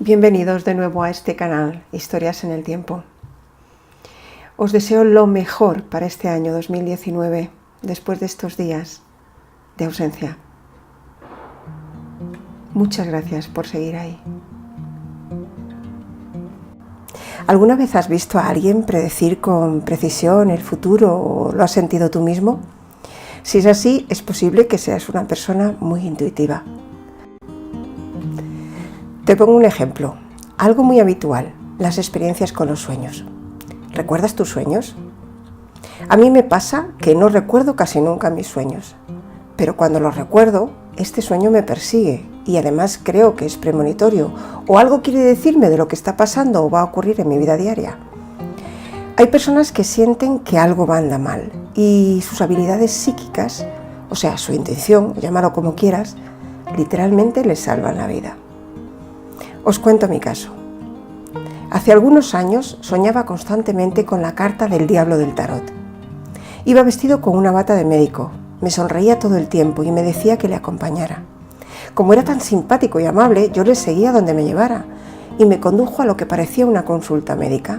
Bienvenidos de nuevo a este canal, Historias en el Tiempo. Os deseo lo mejor para este año 2019, después de estos días de ausencia. Muchas gracias por seguir ahí. ¿Alguna vez has visto a alguien predecir con precisión el futuro o lo has sentido tú mismo? Si es así, es posible que seas una persona muy intuitiva. Te pongo un ejemplo, algo muy habitual, las experiencias con los sueños. ¿Recuerdas tus sueños? A mí me pasa que no recuerdo casi nunca mis sueños, pero cuando los recuerdo, este sueño me persigue y además creo que es premonitorio o algo quiere decirme de lo que está pasando o va a ocurrir en mi vida diaria. Hay personas que sienten que algo anda mal y sus habilidades psíquicas, o sea, su intuición, llámalo como quieras, literalmente les salvan la vida. Os cuento mi caso. Hace algunos años soñaba constantemente con la carta del diablo del tarot. Iba vestido con una bata de médico, me sonreía todo el tiempo y me decía que le acompañara. Como era tan simpático y amable, yo le seguía donde me llevara y me condujo a lo que parecía una consulta médica.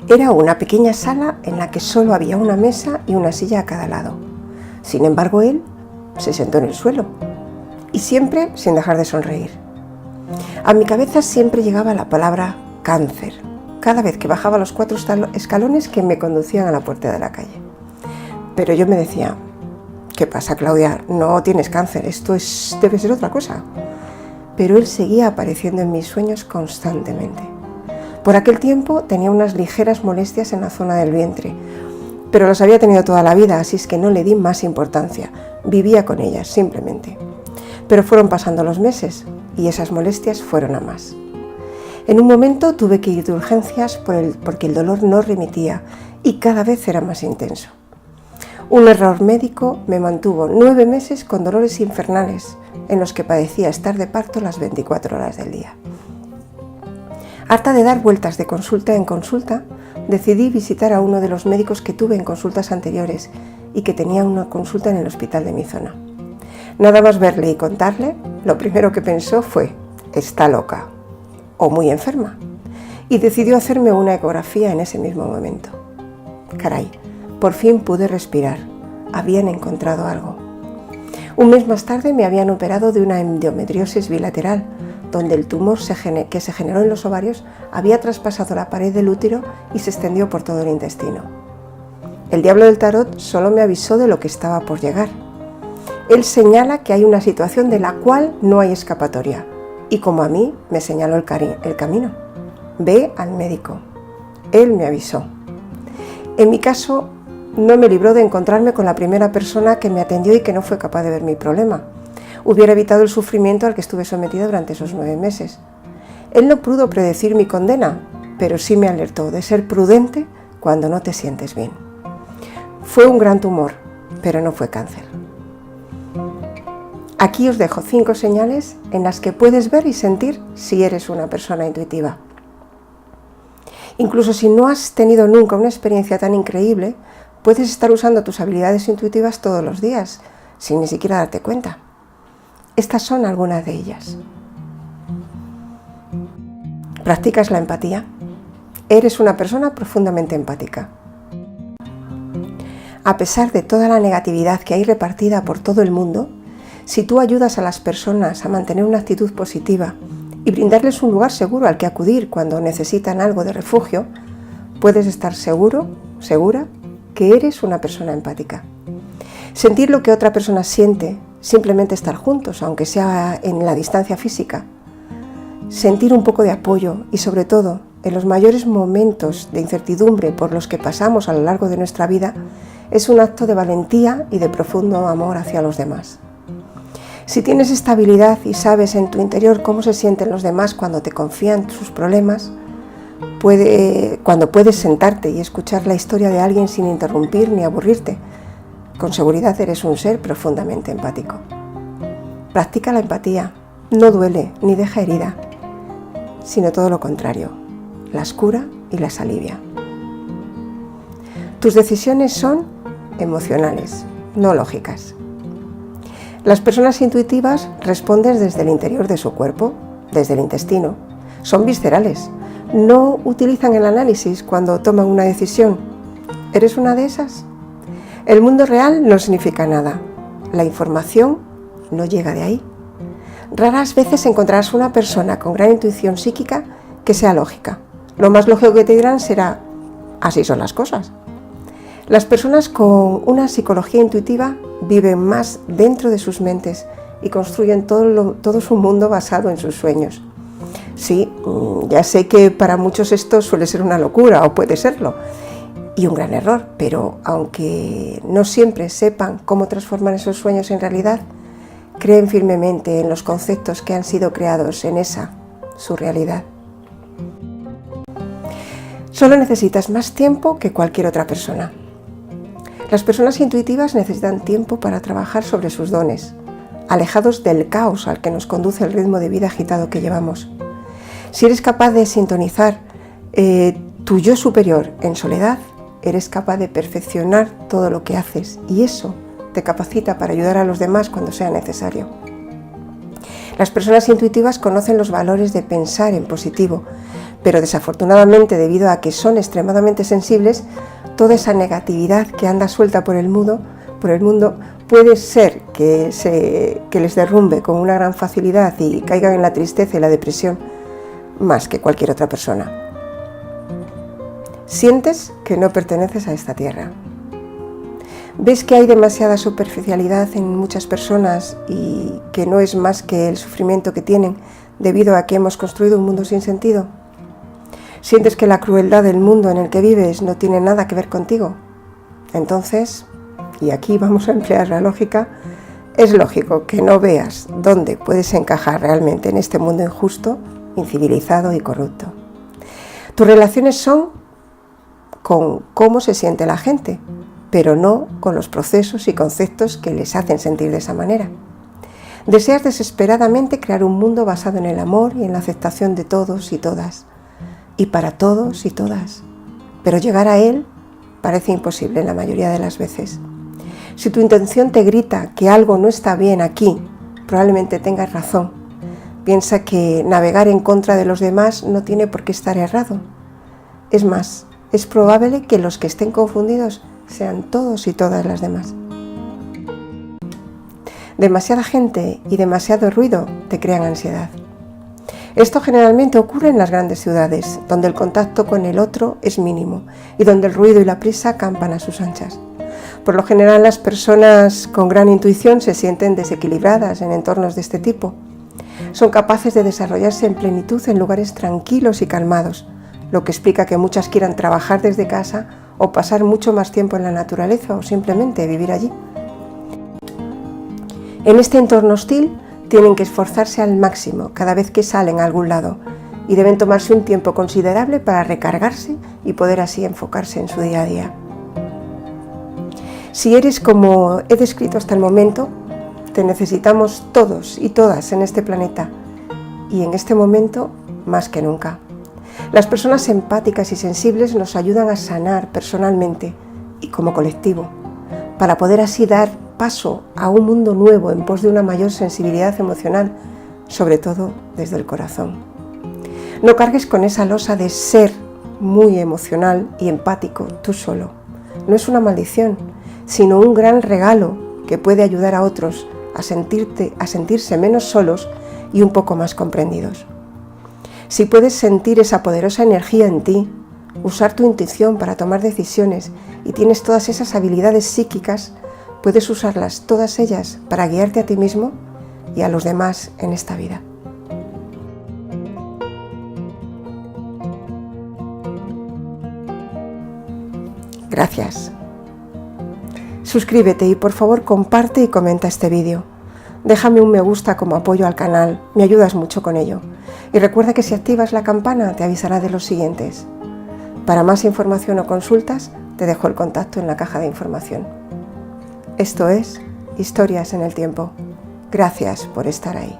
Era una pequeña sala en la que solo había una mesa y una silla a cada lado. Sin embargo, él se sentó en el suelo y siempre sin dejar de sonreír. A mi cabeza siempre llegaba la palabra cáncer, cada vez que bajaba los 4 escalones que me conducían a la puerta de la calle. Pero yo me decía, ¿qué pasa, Claudia? No tienes cáncer, debe ser otra cosa. Pero él seguía apareciendo en mis sueños constantemente. Por aquel tiempo tenía unas ligeras molestias en la zona del vientre, pero las había tenido toda la vida, así es que no le di más importancia, vivía con ellas simplemente. Pero fueron pasando los meses y esas molestias fueron a más. En un momento tuve que ir de urgencias porque el dolor no remitía y cada vez era más intenso. Un error médico me mantuvo 9 meses con dolores infernales en los que padecía estar de parto las 24 horas del día. Harta de dar vueltas de consulta en consulta, decidí visitar a uno de los médicos que tuve en consultas anteriores y que tenía una consulta en el hospital de mi zona. Nada más verle y contarle, lo primero que pensó fue, está loca o muy enferma, y decidió hacerme una ecografía en ese mismo momento. Caray, por fin pude respirar, habían encontrado algo. Un mes más tarde me habían operado de una endometriosis bilateral, donde el tumor que se generó en los ovarios había traspasado la pared del útero y se extendió por todo el intestino. El diablo del tarot solo me avisó de lo que estaba por llegar. Él señala que hay una situación de la cual no hay escapatoria y como a mí me señaló el camino. Ve al médico. Él me avisó. En mi caso, no me libró de encontrarme con la primera persona que me atendió y que no fue capaz de ver mi problema. Hubiera evitado el sufrimiento al que estuve sometida durante esos 9 meses. Él no pudo predecir mi condena, pero sí me alertó de ser prudente cuando no te sientes bien. Fue un gran tumor, pero no fue cáncer. Aquí os dejo 5 señales en las que puedes ver y sentir si eres una persona intuitiva. Incluso si no has tenido nunca una experiencia tan increíble, puedes estar usando tus habilidades intuitivas todos los días, sin ni siquiera darte cuenta. Estas son algunas de ellas. ¿Practicas la empatía? Eres una persona profundamente empática. A pesar de toda la negatividad que hay repartida por todo el mundo, si tú ayudas a las personas a mantener una actitud positiva y brindarles un lugar seguro al que acudir cuando necesitan algo de refugio, puedes estar segura que eres una persona empática. Sentir lo que otra persona siente, simplemente estar juntos, aunque sea en la distancia física. Sentir un poco de apoyo y sobre todo, en los mayores momentos de incertidumbre por los que pasamos a lo largo de nuestra vida, es un acto de valentía y de profundo amor hacia los demás. Si tienes esta habilidad y sabes en tu interior cómo se sienten los demás cuando te confían sus problemas, cuando puedes sentarte y escuchar la historia de alguien sin interrumpir ni aburrirte, con seguridad eres un ser profundamente empático. Practica la empatía, no duele ni deja herida, sino todo lo contrario, las cura y las alivia. Tus decisiones son emocionales, no lógicas. Las personas intuitivas responden desde el interior de su cuerpo, desde el intestino, son viscerales. No utilizan el análisis cuando toman una decisión. ¿Eres una de esas? El mundo real no significa nada. La información no llega de ahí. Raras veces encontrarás una persona con gran intuición psíquica que sea lógica. Lo más lógico que te dirán será: así son las cosas. Las personas con una psicología intuitiva viven más dentro de sus mentes y construyen todo su mundo basado en sus sueños. Sí, ya sé que para muchos esto suele ser una locura, o puede serlo, y un gran error, pero aunque no siempre sepan cómo transformar esos sueños en realidad, creen firmemente en los conceptos que han sido creados en esa, su realidad. Solo necesitas más tiempo que cualquier otra persona. Las personas intuitivas necesitan tiempo para trabajar sobre sus dones, alejados del caos al que nos conduce el ritmo de vida agitado que llevamos. Si eres capaz de sintonizar tu yo superior en soledad, eres capaz de perfeccionar todo lo que haces, y eso te capacita para ayudar a los demás cuando sea necesario. Las personas intuitivas conocen los valores de pensar en positivo, pero desafortunadamente, debido a que son extremadamente sensibles, toda esa negatividad que anda suelta por el mundo puede ser que les derrumbe con una gran facilidad y caigan en la tristeza y la depresión más que cualquier otra persona. Sientes que no perteneces a esta tierra. Ves que hay demasiada superficialidad en muchas personas y que no es más que el sufrimiento que tienen debido a que hemos construido un mundo sin sentido. Sientes que la crueldad del mundo en el que vives no tiene nada que ver contigo. Entonces, y aquí vamos a emplear la lógica, es lógico que no veas dónde puedes encajar realmente en este mundo injusto, incivilizado y corrupto. Tus relaciones son con cómo se siente la gente, pero no con los procesos y conceptos que les hacen sentir de esa manera. Deseas desesperadamente crear un mundo basado en el amor y en la aceptación de todos y todas, y para todos y todas, pero llegar a él parece imposible en la mayoría de las veces. Si tu intención te grita que algo no está bien aquí, probablemente tengas razón. Piensa que navegar en contra de los demás no tiene por qué estar errado. Es más, es probable que los que estén confundidos sean todos y todas las demás. Demasiada gente y demasiado ruido te crean ansiedad. Esto generalmente ocurre en las grandes ciudades, donde el contacto con el otro es mínimo y donde el ruido y la prisa campan a sus anchas. Por lo general, las personas con gran intuición se sienten desequilibradas en entornos de este tipo. Son capaces de desarrollarse en plenitud en lugares tranquilos y calmados, lo que explica que muchas quieran trabajar desde casa o pasar mucho más tiempo en la naturaleza o simplemente vivir allí. En este entorno hostil, tienen que esforzarse al máximo cada vez que salen a algún lado y deben tomarse un tiempo considerable para recargarse y poder así enfocarse en su día a día. Si eres como he descrito hasta el momento, te necesitamos todos y todas en este planeta y en este momento más que nunca. Las personas empáticas y sensibles nos ayudan a sanar personalmente y como colectivo, para poder así dar paso a un mundo nuevo en pos de una mayor sensibilidad emocional, sobre todo desde el corazón. No cargues con esa losa de ser muy emocional y empático tú solo. No es una maldición, sino un gran regalo que puede ayudar a otros a sentirse menos solos y un poco más comprendidos. Si puedes sentir esa poderosa energía en ti, usar tu intuición para tomar decisiones y tienes todas esas habilidades psíquicas, puedes usarlas todas ellas para guiarte a ti mismo y a los demás en esta vida. Gracias. Suscríbete y por favor comparte y comenta este vídeo. Déjame un me gusta como apoyo al canal, me ayudas mucho con ello. Y recuerda que si activas la campana te avisará de los siguientes. Para más información o consultas, te dejo el contacto en la caja de información. Esto es Historias en el Tiempo. Gracias por estar ahí.